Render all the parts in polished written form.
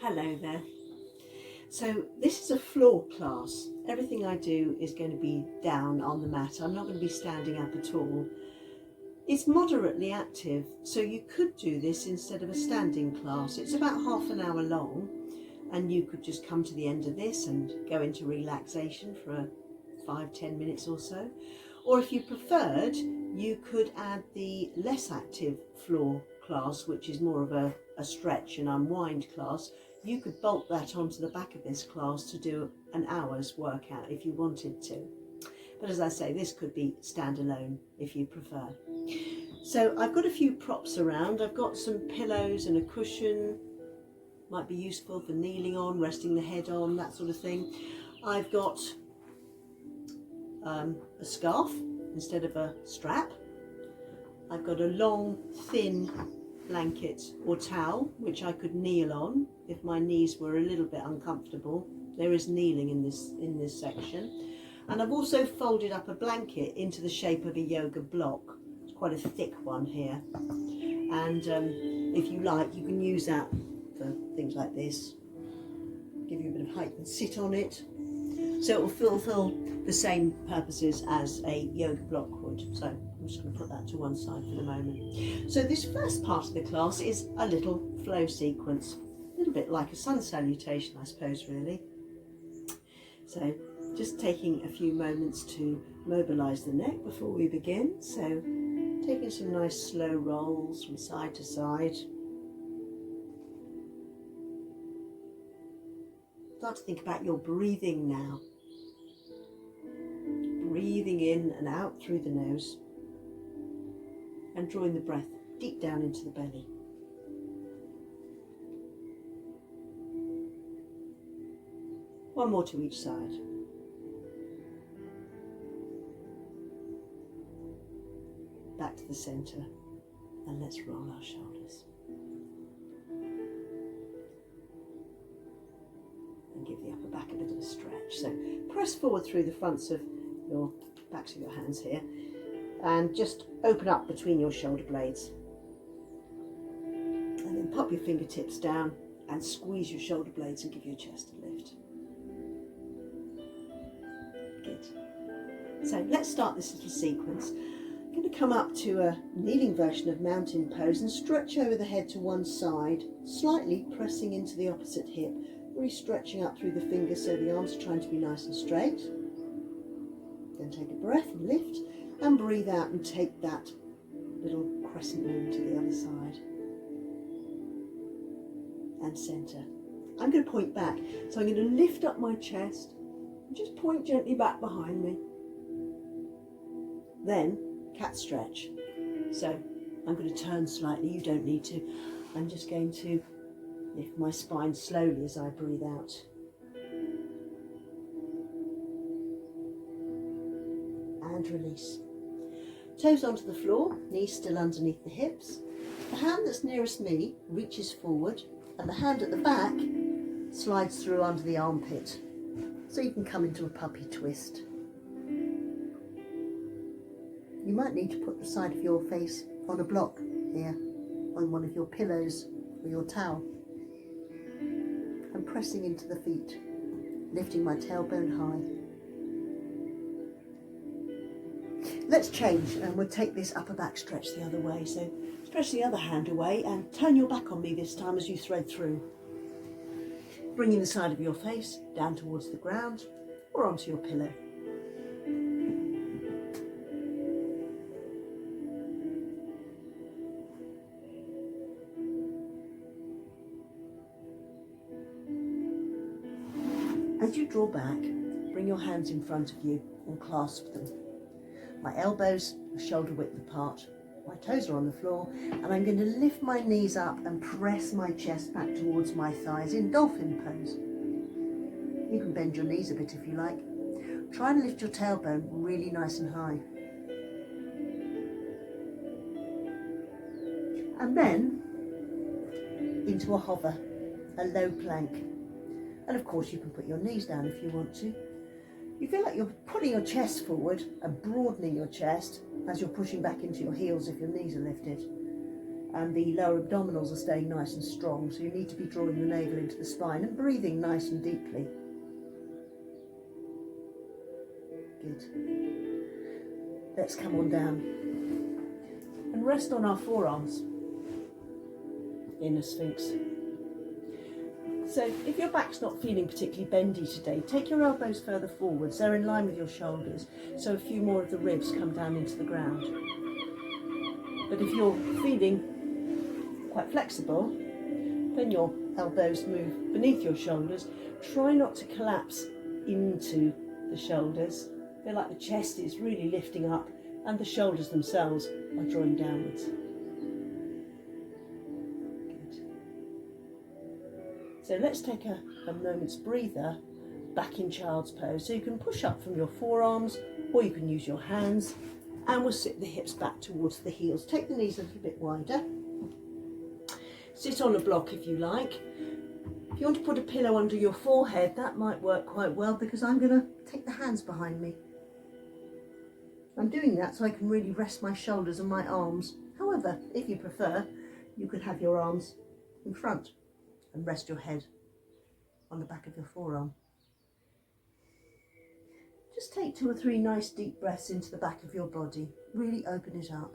Hello there. So this is a floor class. Everything I do is going to be down on the mat. I'm not going to be standing up at all. It's moderately active, so you could do this instead of a standing class. It's about half an hour long, and you could just come to the end of this and go into relaxation for 5-10 minutes or so. Or if you preferred, you could add the less active floor class, which is more of a stretch and unwind class. You could bolt that onto the back of this class to do an hour's workout if you wanted to. But as I say, this could be standalone if you prefer. So I've got a few props around. I've got some pillows and a cushion. Might be useful for kneeling on, resting the head on, that sort of thing. I've got a scarf instead of a strap. I've got a long, thin blanket or towel which I could kneel on if my knees were a little bit uncomfortable. There is kneeling in this section. And I've also folded up a blanket into the shape of a yoga block. It's quite a thick one here. And if you like, you can use that for things like this. Give you a bit of height and sit on it. So it will fulfill the same purposes as a yoga block would. So I'm just going to put that to one side for the moment. So this first part of the class is a little flow sequence. A little bit like a sun salutation, I suppose, really. So just taking a few moments to mobilise the neck before we begin. So taking some nice slow rolls from side to side. Start to think about your breathing now. Breathing in and out through the nose and drawing the breath deep down into the belly. One more to each side. Back to the centre, and let's roll our shoulders. And give the upper back a bit of a stretch. So press forward through the fronts of your backs of your hands here, and just open up between your shoulder blades. And then pop your fingertips down and squeeze your shoulder blades and give your chest a lift. Good. So let's start this little sequence. I'm going to come up to a kneeling version of mountain pose and stretch over the head to one side, slightly pressing into the opposite hip, really stretching up through the fingers so the arms are trying to be nice and straight. Then take a breath and lift, and breathe out and take that little crescent moon to the other side. And centre. I'm going to point back, so I'm going to lift up my chest and just point gently back behind me. Then cat stretch. So I'm going to turn slightly, you don't need to. I'm just going to lift my spine slowly as I breathe out. And release. Toes onto the floor, knees still underneath the hips. The hand that's nearest me reaches forward, and the hand at the back slides through under the armpit. So you can come into a puppy twist. You might need to put the side of your face on a block here, on one of your pillows or your towel. I'm pressing into the feet, lifting my tailbone high. Let's change, and we'll take this upper back stretch the other way. So stretch the other hand away and turn your back on me this time as you thread through. Bringing the side of your face down towards the ground or onto your pillow. As you draw back, bring your hands in front of you and clasp them. My elbows are shoulder width apart, my toes are on the floor, and I'm going to lift my knees up and press my chest back towards my thighs in dolphin pose. You can bend your knees a bit if you like. Try and lift your tailbone really nice and high. And then into a hover, a low plank. And of course you can put your knees down if you want to. You feel like you're pulling your chest forward and broadening your chest as you're pushing back into your heels if your knees are lifted. and the lower abdominals are staying nice and strong, so you need to be drawing the navel into the spine and breathing nice and deeply. Good. Let's come on down and rest on our forearms in a Sphinx. So if your back's not feeling particularly bendy today, take your elbows further forwards. They're in line with your shoulders, so a few more of the ribs come down into the ground. But if you're feeling quite flexible, then your elbows move beneath your shoulders. Try not to collapse into the shoulders. Feel like the chest is really lifting up and the shoulders themselves are drawing downwards. So let's take a moment's breather back in child's pose. So you can push up from your forearms or you can use your hands, and we'll sit the hips back towards the heels. Take the knees a little bit wider. Sit on a block if you like. If you want to put a pillow under your forehead, that might work quite well, because I'm going to take the hands behind me. I'm doing that so I can really rest my shoulders and my arms. However, if you prefer, you could have your arms in front and rest your head on the back of your forearm. Just take 2 or 3 nice deep breaths into the back of your body. Really open it up.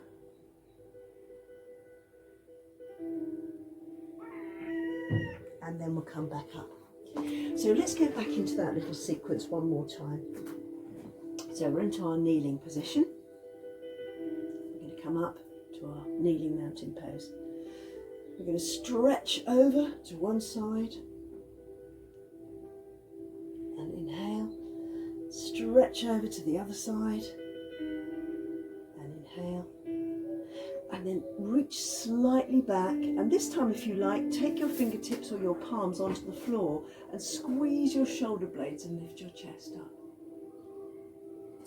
And then we'll come back up. So let's go back into that little sequence one more time. So we're into our kneeling position. We're going to come up to our kneeling mountain pose. We're going to stretch over to one side and inhale, stretch over to the other side and inhale, and then reach slightly back, and this time, if you like, take your fingertips or your palms onto the floor and squeeze your shoulder blades and lift your chest up.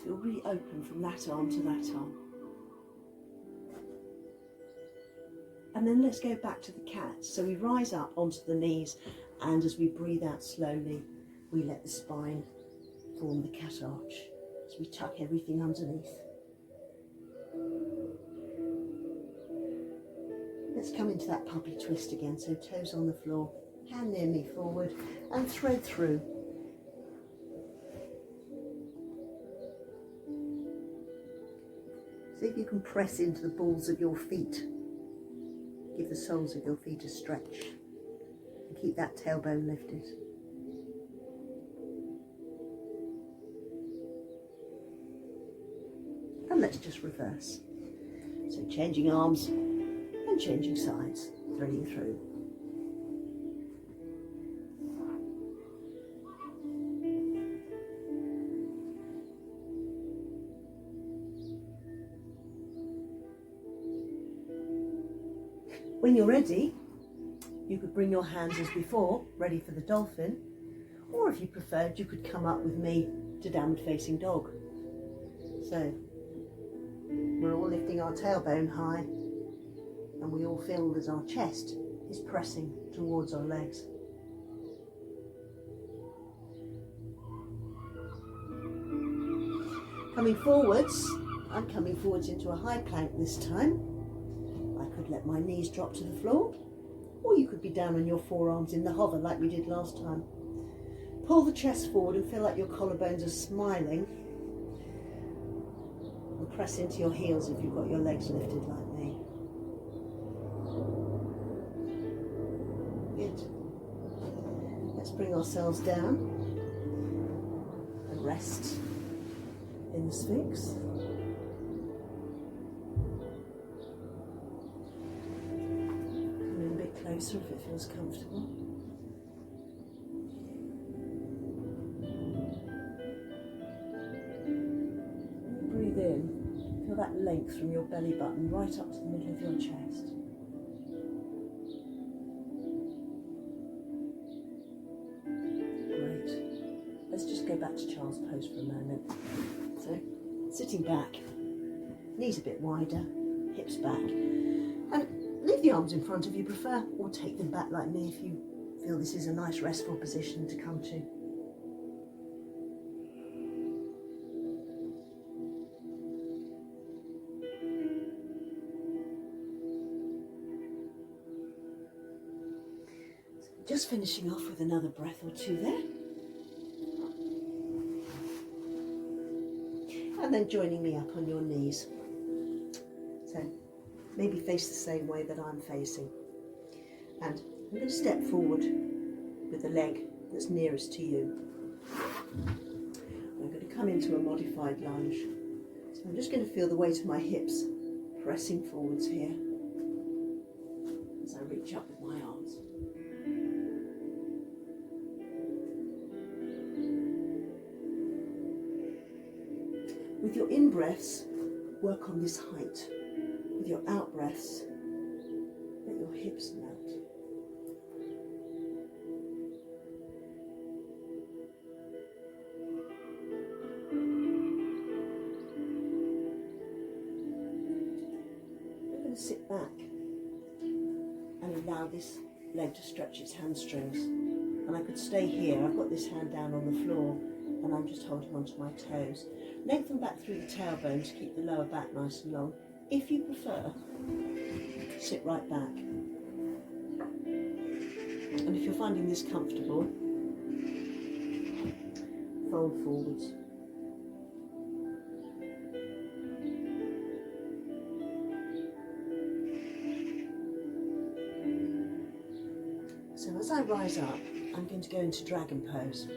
Feel really open from that arm to that arm. And then let's go back to the cat. So we rise up onto the knees, and as we breathe out slowly, we let the spine form the cat arch as we tuck everything underneath. Let's come into that puppy twist again. So toes on the floor, hand near me forward, and thread through. See if you can press into the balls of your feet. Give the soles of your feet a stretch and keep that tailbone lifted. And let's just reverse. So changing arms and changing sides, threading through. When you're ready, you could bring your hands as before, ready for the dolphin, or if you preferred, you could come up with me to downward facing dog. So we're all lifting our tailbone high, and we all feel as our chest is pressing towards our legs. Coming forwards, I'm coming forwards into a high plank this time. I could let my knees drop to the floor, or you could be down on your forearms in the hover like we did last time. Pull the chest forward and feel like your collarbones are smiling. And press into your heels if you've got your legs lifted like me. Good. Let's bring ourselves down and rest in the Sphinx. Closer if it feels comfortable. Breathe in, feel that length from your belly button right up to the middle of your chest. Great. Let's just go back to child's pose for a moment. So, sitting back, knees a bit wider, hips back, and leave the arms in front if you prefer, or take them back like me if you feel this is a nice restful position to come to. Just finishing off with another breath or two there. And then joining me up on your knees. So maybe face the same way that I'm facing. And I'm going to step forward with the leg that's nearest to you. I'm going to come into a modified lunge. So I'm just going to feel the weight of my hips pressing forwards here as I reach up with my arms. With your in-breaths, work on this height. With your out-breaths, let your hips melt. I'm going to sit back and allow this leg to stretch its hamstrings. And I could stay here. I've got this hand down on the floor and I'm just holding onto my toes. Lengthen back through the tailbone to keep the lower back nice and long. If you prefer, sit right back. And if you're finding this comfortable, fold forwards. So as I rise up, I'm going to go into dragon pose.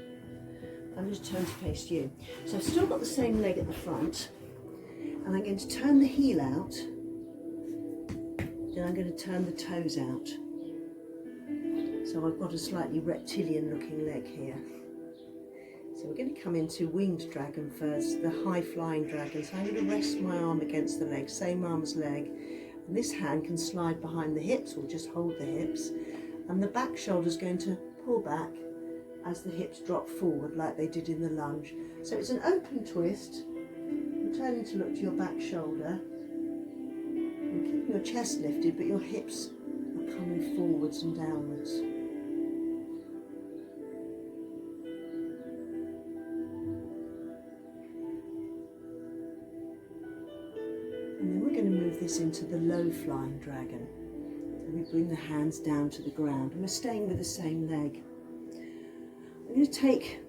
I'm going to turn to face you. So I've still got the same leg at the front, and I'm going to turn the heel out, then I'm going to turn the toes out. So I've got a slightly reptilian looking leg here. So we're going to come into winged dragon first, the high flying dragon. So I'm going to rest my arm against the leg, same arm as leg, and this hand can slide behind the hips or just hold the hips, and the back shoulder is going to pull back as the hips drop forward like they did in the lunge. So it's an open twist, and turning to look to your back shoulder, and keeping your chest lifted, but your hips are coming forwards and downwards. And then we're going to move this into the low flying dragon. So we bring the hands down to the ground, and we're staying with the same leg. I'm going to take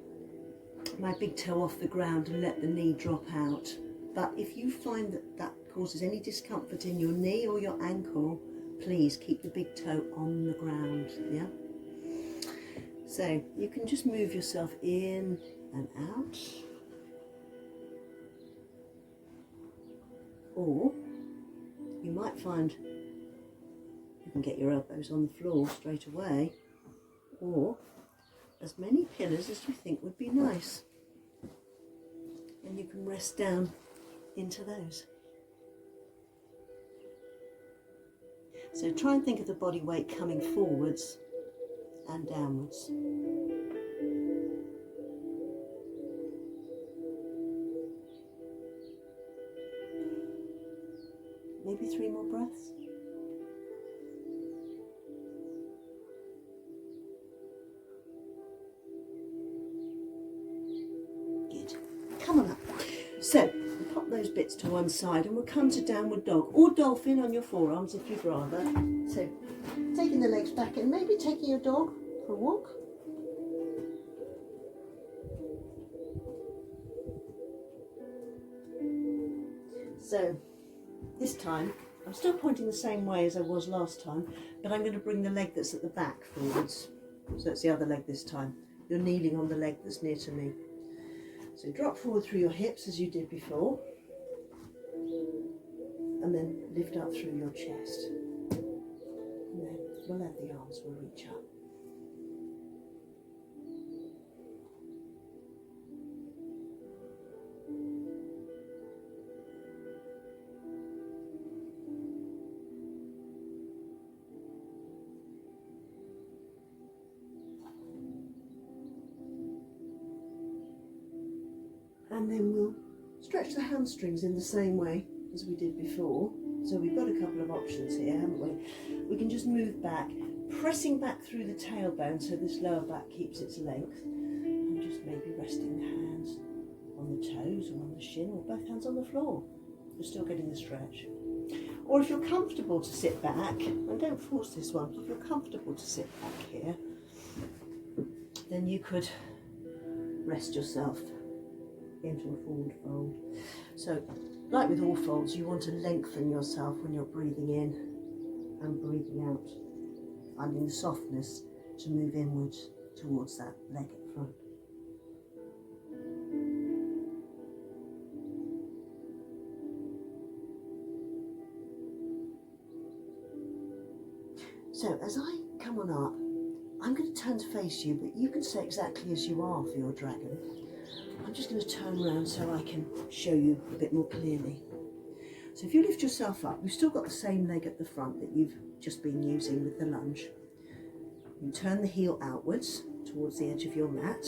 my big toe off the ground and let the knee drop out. But if you find that that causes any discomfort in your knee or your ankle, please keep the big toe on the ground, yeah? So you can just move yourself in and out. Or you might find you can get your elbows on the floor straight away, or as many pillars as you think would be nice, and you can rest down into those. So try and think of the body weight coming forwards and downwards. Maybe 3 more breaths. Come on up. So, we'll pop those bits to one side and we'll come to downward dog or dolphin on your forearms if you'd rather. So, taking the legs back and maybe taking your dog for a walk. So, this time, I'm still pointing the same way as I was last time, but I'm going to bring the leg that's at the back forwards. So that's the other leg this time. You're kneeling on the leg that's near to me. So drop forward through your hips as you did before, and then lift up through your chest. And then we'll let the arms will reach up. And then we'll stretch the hamstrings in the same way as we did before. So we've got a couple of options here, haven't we? We can just move back, pressing back through the tailbone so this lower back keeps its length. And just maybe resting the hands on the toes or on the shin, or both hands on the floor. You're still getting the stretch. Or if you're comfortable to sit back, and don't force this one, if you're comfortable to sit back here, then you could rest yourself into a forward fold. So, like with all folds, you want to lengthen yourself when you're breathing in and breathing out, finding the softness to move inwards towards that leg at front. So as I come on up, I'm going to turn to face you, but you can stay exactly as you are for your dragon. I'm just going to turn around so I can show you a bit more clearly. So if you lift yourself up, you've still got the same leg at the front that you've just been using with the lunge. You turn the heel outwards towards the edge of your mat.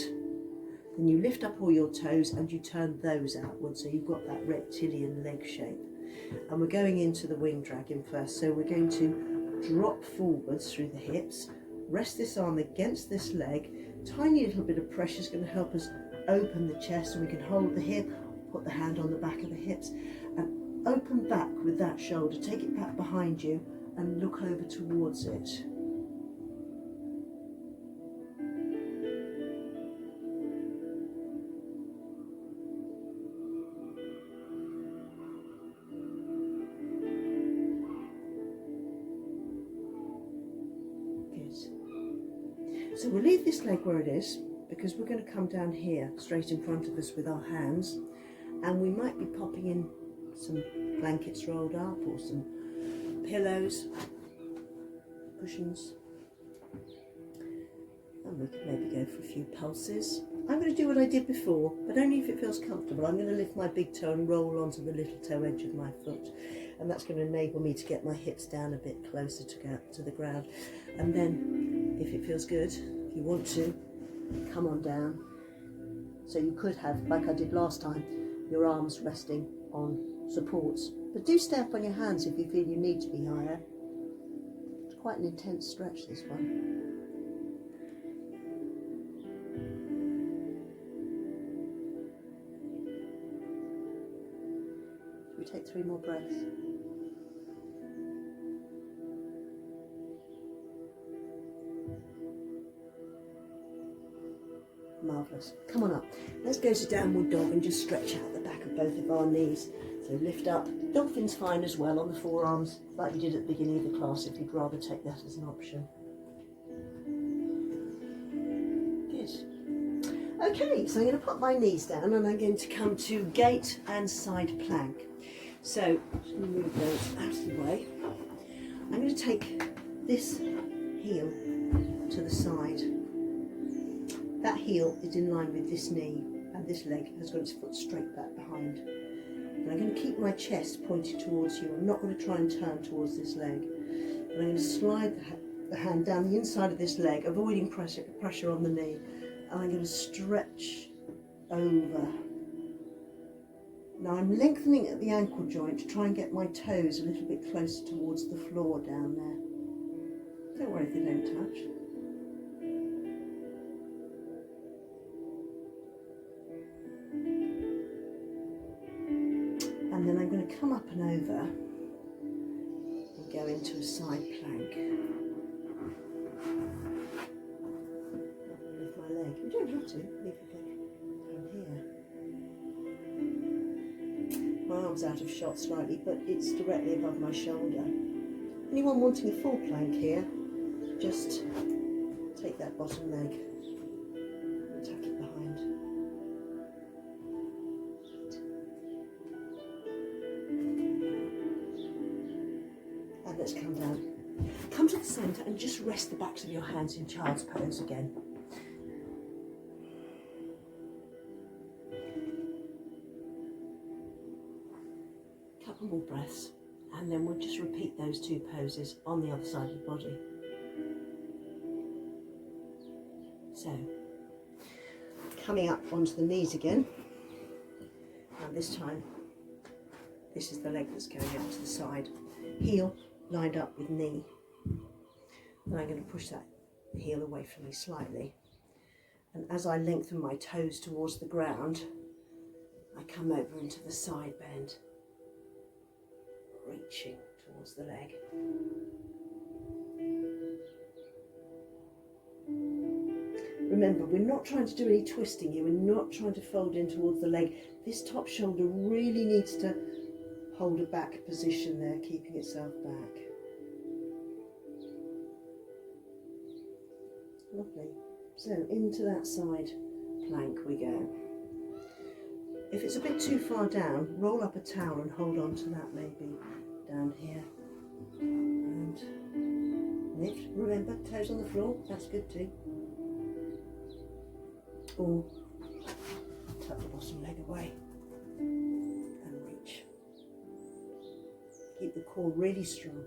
Then you lift up all your toes and you turn those outwards, so you've got that reptilian leg shape. And we're going into the winged dragon first, so we're going to drop forwards through the hips, rest this arm against this leg. Tiny little bit of pressure is going to help us open the chest, and we can hold the hip, put the hand on the back of the hips and open back with that shoulder. Take it back behind you and look over towards it. So we'll leave this leg where it is, because we're going to come down here straight in front of us with our hands, and we might be popping in some blankets rolled up or some pillows, cushions, and we could maybe go for a few pulses. I'm going to do what I did before, but only if it feels comfortable. I'm going to lift my big toe and roll onto the little toe edge of my foot, and that's going to enable me to get my hips down a bit closer to the ground. And then, if it feels good, if you want to, come on down. So you could have, like I did last time, your arms resting on supports. But do stay up on your hands if you feel you need to be higher. It's quite an intense stretch, this one. Should we take 3 more breaths? Marvellous. Come on up. Let's go to downward dog and just stretch out the back of both of our knees. So lift up. Dolphin's fine as well on the forearms, like we did at the beginning of the class, if you'd rather take that as an option. Good. Okay, so I'm going to put my knees down and I'm going to come to gate and side plank. So just going to move those out of the way. I'm going to take this heel to the side. That heel is in line with this knee, and this leg has got its foot straight back behind. And I'm going to keep my chest pointed towards you. I'm not going to try and turn towards this leg. And I'm going to slide the hand down the inside of this leg, avoiding pressure on the knee. And I'm going to stretch over. Now I'm lengthening at the ankle joint to try and get my toes a little bit closer towards the floor down there. Don't worry if they don't touch. And then I'm going to come up and over and go into a side plank. Lift my leg. You don't have to leave your leg down here. My arm's out of shot slightly, but it's directly above my shoulder. Anyone wanting a full plank here, just take that bottom leg and tuck it behind. And let's come down. Come to the centre and just rest the backs of your hands in child's pose again. Couple more breaths, and then we'll just repeat those 2 poses on the other side of the body. So, coming up onto the knees again, and this time, this is the leg that's going out to the side. Heel lined up with knee. And I'm going to push that heel away from me slightly. And as I lengthen my toes towards the ground, I come over into the side bend, reaching towards the leg. Remember, we're not trying to do any twisting here. We're not trying to fold in towards the leg. This top shoulder really needs to hold a back position there, keeping itself back. Lovely. So into that side plank we go. If it's a bit too far down, roll up a towel and hold on to that maybe down here. And lift. Remember, toes on the floor, that's good too. Or tuck the bottom leg away and reach. Keep the core really strong.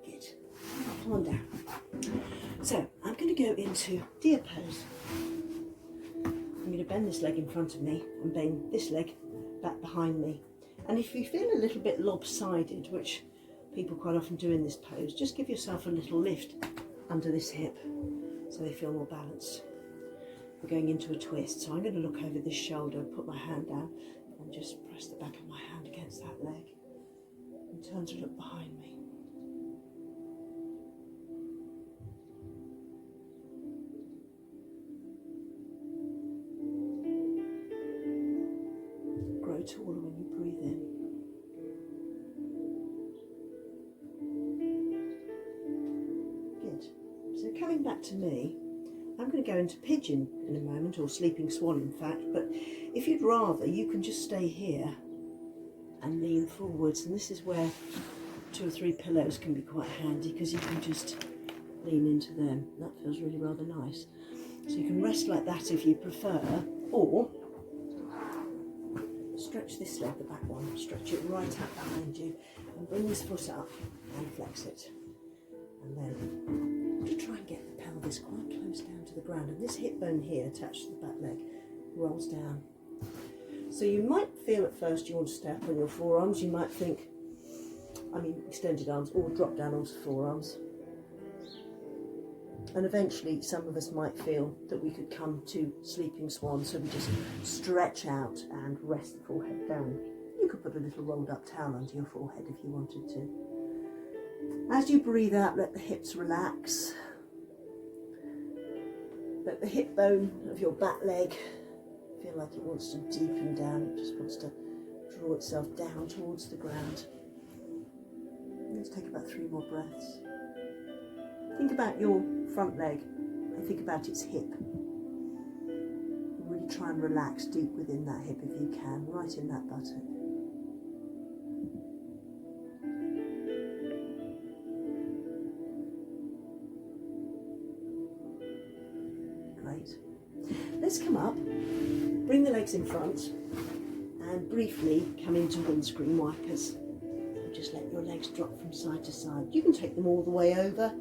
Good. Come on down. So I'm going to go into deer pose. I'm going to bend this leg in front of me and bend this leg back behind me. And if you feel a little bit lopsided, which people quite often do in this pose, just give yourself a little lift under this hip so they feel more balanced. We're going into a twist, so I'm going to look over this shoulder, put my hand down and just press the back of my hand against that leg and turn to look behind me. Grow taller when you breathe in. So coming back to me, I'm going to go into pigeon in a moment, or sleeping swan in fact, but if you'd rather, you can just stay here and lean forwards, and this is where 2 or 3 pillows can be quite handy because you can just lean into them. That feels really rather nice. So you can rest like that if you prefer, or stretch this leg, the back one, stretch it right up behind you and bring this foot up and flex it. And then to try and get the pelvis quite close down to the ground, and this hip bone here attached to the back leg rolls down. So you might feel at first you want to step on your forearms, you might think, extended arms, or drop down onto forearms. And eventually some of us might feel that we could come to sleeping swan, so we just stretch out and rest the forehead down. You could put a little rolled up towel under your forehead if you wanted to. As you breathe out, let the hips relax. Let the hip bone of your back leg feel like it wants to deepen down. It just wants to draw itself down towards the ground. Let's take about 3 more breaths. Think about your front leg and think about its hip. Really try and relax deep within that hip if you can, right in that buttock. Great. Let's come up, bring the legs in front and briefly come into windscreen wipers. Just let your legs drop from side to side. You can take them all the way over.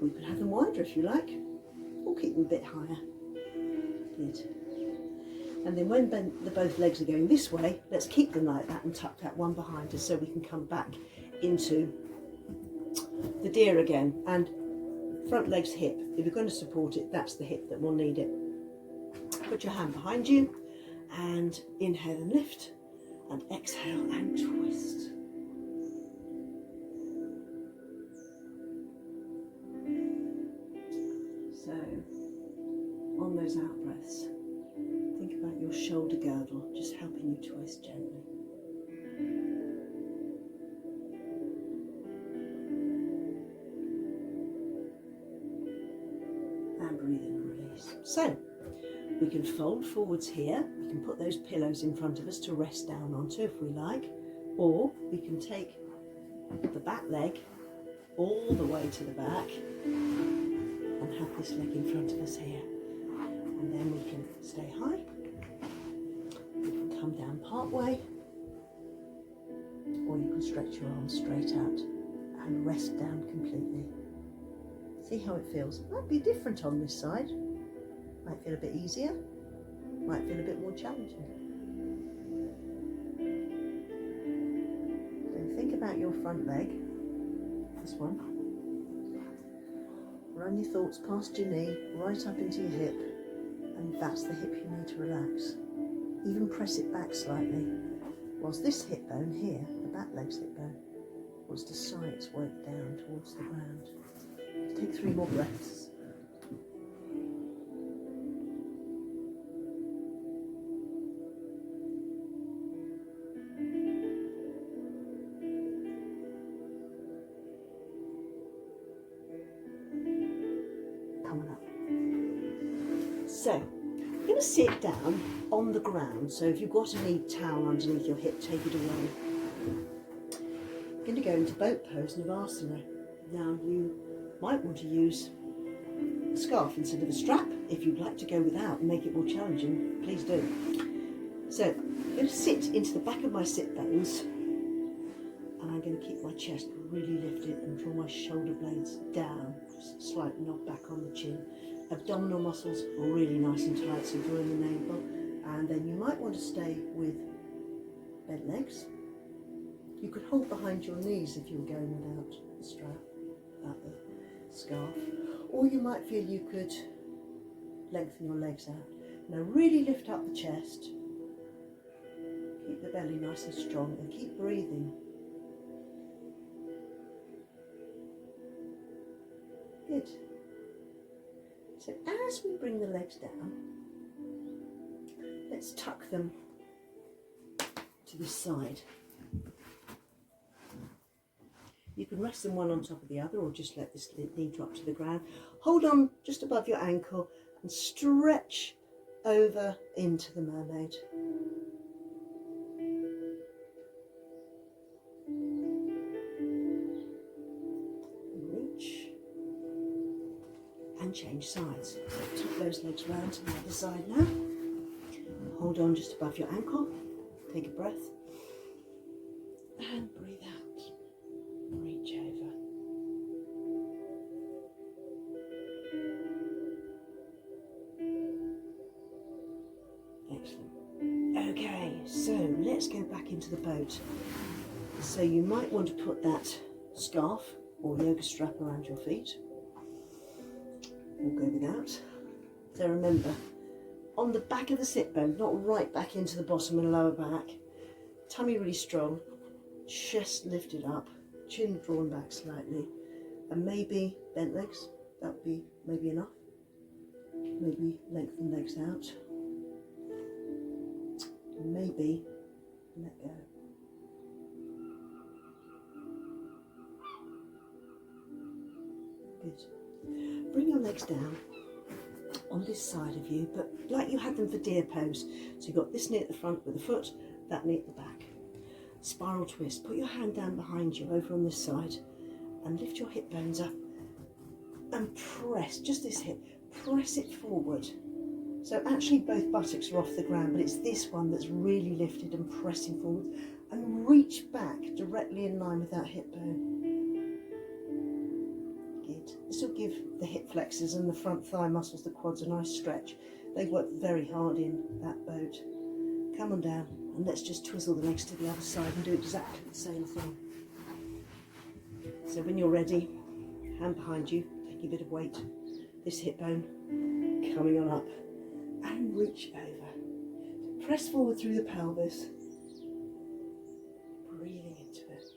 We can have them wider if you like, or keep them a bit higher. Good. And then when the both legs are going this way, let's keep them like that and tuck that one behind us so we can come back into the deer again. And front leg's hip, if you're going to support it, that's the hip that will need it. Put your hand behind you and inhale and lift, and exhale and twist. So, on those out breaths, think about your shoulder girdle, just helping you twist gently. And breathe in and release. So, we can fold forwards here, we can put those pillows in front of us to rest down onto if we like, or we can take the back leg all the way to the back and have this leg in front of us here. And then we can stay high, we can come down part way, or you can stretch your arms straight out and rest down completely. See how it feels. Might be different on this side. Might feel a bit easier, might feel a bit more challenging. So think about your front leg, this one. Run your thoughts past your knee, right up into your hip, and that's the hip you need to relax. Even press it back slightly, whilst this hip bone here, the back leg's hip bone, wants to sigh its weight down towards the ground. Take 3 more breaths. Come on up. So, you're going to sit down on the ground. So if you've got a neat towel underneath your hip, take it away. You're going to go into boat pose, Savasana. Now you might want to use a scarf instead of a strap. If you'd like to go without and make it more challenging, please do. So I'm going to sit into the back of my sit bones, and I'm going to keep my chest really lifted and draw my shoulder blades down, just slight nod back on the chin. Abdominal muscles really nice and tight, so drawing the navel. And then you might want to stay with bent legs. You could hold behind your knees if you were going without the strap, without the scarf. Or you might feel you could lengthen your legs out. Now really lift up the chest. Keep the belly nice and strong and keep breathing. Good. So as we bring the legs down, let's tuck them to the side. You can rest them one on top of the other, or just let this knee drop to the ground. Hold on just above your ankle and stretch over into the mermaid. Reach and change sides. Tuck those legs round to the other side now. Hold on just above your ankle. Take a breath and breathe out. Reach over. Excellent. Okay, so let's go back into the boat. So you might want to put that scarf or yoga strap around your feet. We'll go without. So remember, on the back of the sit bone, not right back into the bottom and lower back. Tummy really strong, chest lifted up, chin drawn back slightly, and maybe bent legs. That would be maybe enough. Maybe lengthen legs out. Maybe let go. Good. Bring your legs down on this side of you, but like you had them for deer pose. So you've got this knee at the front with the foot, that knee at the back. Spiral twist. Put your hand down behind you over on this side and lift your hip bones up and press, just this hip, press it forward. So actually both buttocks are off the ground, but it's this one that's really lifted and pressing forward, and reach back directly in line with that hip bone. Good. This will give the hip flexors and the front thigh muscles, the quads, a nice stretch. They work very hard in that boat. Come on down and let's just twizzle the legs to the other side and do exactly the same thing. So when you're ready, hand behind you, taking a bit of weight, this hip bone coming on up, and reach over. Press forward through the pelvis, breathing into it.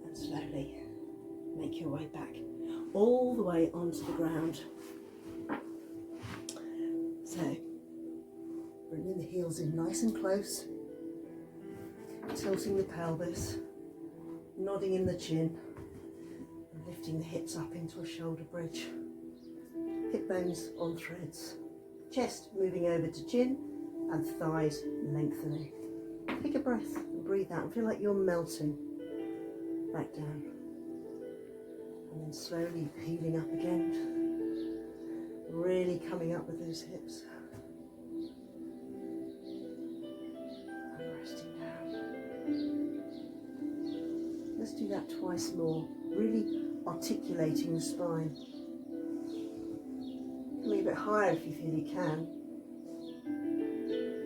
And slowly make your way back, all the way onto the ground. So, bringing the heels in nice and close, tilting the pelvis, nodding in the chin, and lifting the hips up into a shoulder bridge. Hip bones on threads, chest moving over to chin, and thighs lengthening. Take a breath and breathe out and feel like you're melting back down. And then slowly peeling up again, really coming up with those hips. And resting down. Let's do that twice more, really articulating the spine. Coming a bit higher if you feel you can.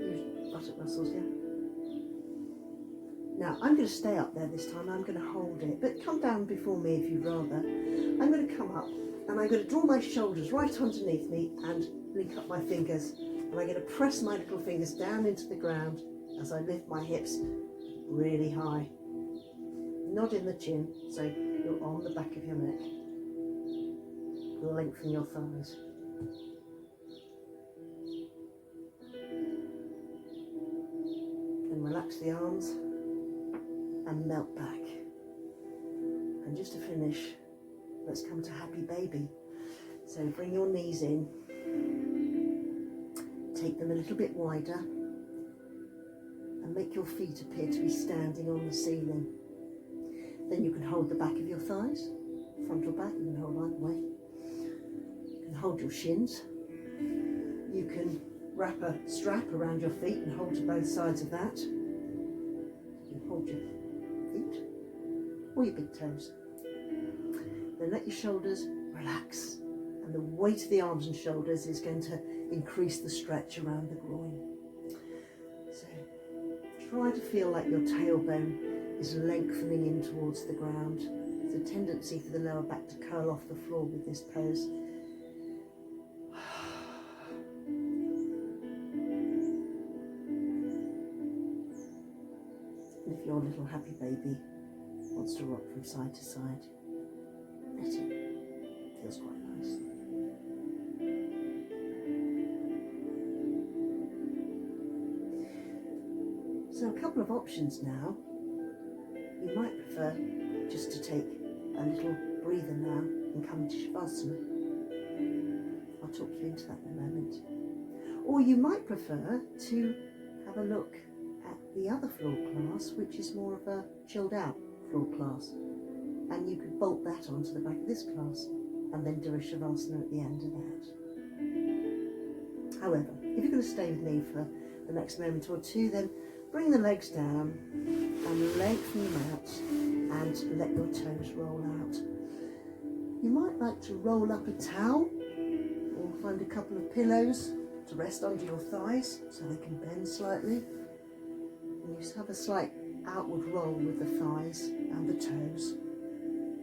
Use buttock muscles, yeah? Now, I'm going to stay up there this time. I'm going to hold it, but come down before me if you'd rather. I'm going to come up and I'm going to draw my shoulders right underneath me and link up my fingers And I'm going to press my little fingers down into the ground as I lift my hips really high. Not in the chin, so you're on the back of your neck. Lengthen your thighs. Then relax the arms and melt back. And just to finish, let's come to happy baby. So bring your knees in, take them a little bit wider, and make your feet appear to be standing on the ceiling. Then you can hold the back of your thighs, front or back, you can hold either way. You can hold your shins. You can wrap a strap around your feet and hold to both sides of that. You can hold your feet or your big toes. Then let your shoulders relax, and the weight of the arms and shoulders is going to increase the stretch around the groin. So try to feel like your tailbone is lengthening in towards the ground. There's a tendency for the lower back to curl off the floor with this pose. And if your little happy baby wants to rock from side to side, let it. Feels quite nice. So a couple of options now. You might prefer just to take a little breather now and come into Savasana. I'll talk you into that in a moment. Or you might prefer to have a look at the other floor class, which is more of a chilled out floor class. And you could bolt that onto the back of this class and then do a Savasana at the end of that. However, if you're going to stay with me for the next moment or two, then bring the legs down and lengthen them out and let your toes roll out. You might like to roll up a towel or find a couple of pillows to rest under your thighs so they can bend slightly. And you just have a slight outward roll with the thighs and the toes.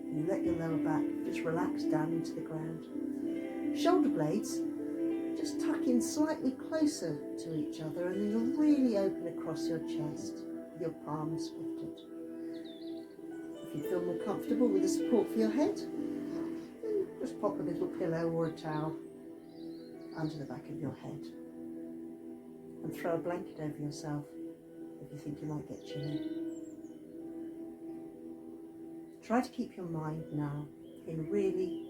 And you let your lower back just relax down into the ground. Shoulder blades just tuck in slightly closer to each other, and then you'll really open across your chest with your palms lifted. If you feel more comfortable with the support for your head, then just pop a little pillow or a towel under the back of your head. And throw a blanket over yourself if you think you might get chilly. Try to keep your mind now in a really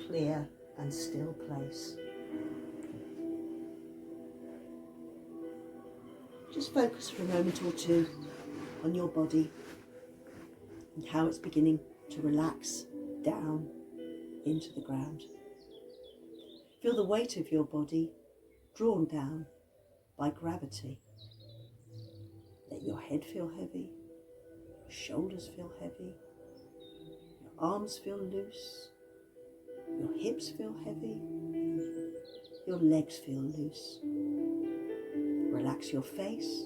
clear and still place. Just focus for a moment or two on your body and how it's beginning to relax down into the ground. Feel the weight of your body drawn down by gravity. Let your head feel heavy, your shoulders feel heavy, your arms feel loose, your hips feel heavy, your legs feel loose. Relax your face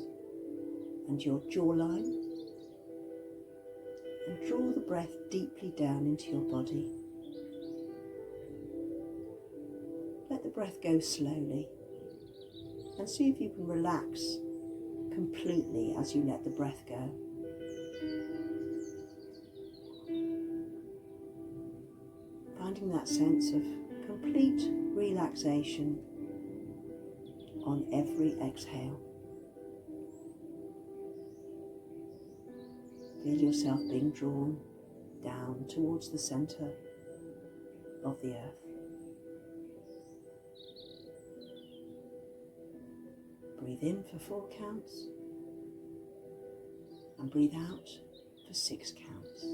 and your jawline and draw the breath deeply down into your body. Let the breath go slowly and see if you can relax completely as you let the breath go. Finding that sense of complete relaxation on every exhale. Feel yourself being drawn down towards the centre of the earth. Breathe in for 4 counts and breathe out for 6 counts.